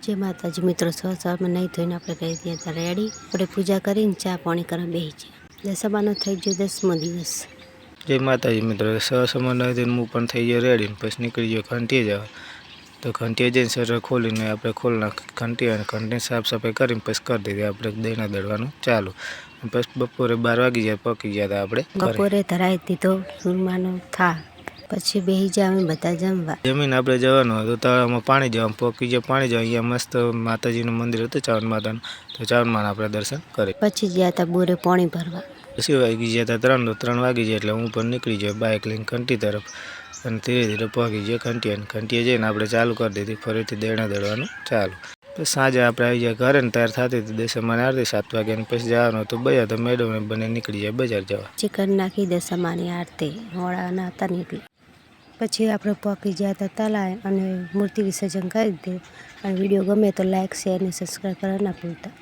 जय माताजी मित्रों, सवार में नहीं धोईने આપણે કરી દીધા હતા રેડી। આપણે પૂજા કરીને ચા પાણી કરવા બેસી જાય। દશામાનો થઈ ગયો 10મો દિવસ। जय माताजी मित्रों, सवार नहीं धोईने હું પણ થઈ ગયો રેડી। પછી નીકળી ગયો ઘંટીએ જવા। તો ઘંટીએ જઈને શટર ખોલીને આપણે ખોલ નાખી ઘંટી અને ઘંટીની સાફ સફાઈ કરીને પછી કરી દીધી આપણે દહીંના દળવાનું ચાલુ। પછી બપોરે 12 વાગી જાય પકી ગયા હતા આપણે। બપોરે ધરાઈ દીધો સુરમાનો થા, પછી બેસી જાય અમે બધા જમવા। જમીને આપણે જવાનું હતું તળાવમાં પાણી જવા પકી ગયા પાણી જવા। અહીંયા મસ્ત માતાજીનું મંદિર હતું ચાવન માતાનું, તો ચાવન માના આપણે દર્શન કરી। પછી ગયા હતા બોરે પાણી ભરવા। પછી વાગી ગયા હતા 3 તો 3 વાગી જાય એટલે હું પણ નીકળી ગયો બાઇક લઈને ઘંટી તરફ અને ધીરે ધીરે પહોંચી ગયો ઘંટીએ। ઘંટીએ જઈને આપણે ચાલુ કરી દીધી ફરીથી દેણા દળવાનું ચાલુ। તો સાંજે આપણે આવી ગયા ઘરે ને તૈયાર થતી હતી દશામાની આરતી 7 વાગ્યાની। પછી જવાનું હતું બજાર, તો મેડમ બને નીકળી જાય બજાર જવા। ચિકન નાખી દશામાની આરતી મોડાના હતા ને એટલે પછી આપણે પહોંચી ગયા હતા તલાય અને મૂર્તિ વિસર્જન કરી દીધું। અને વિડીયો ગમે તો લાઇક શેર અને સબસ્ક્રાઈબ કરવા ના ભૂલતા।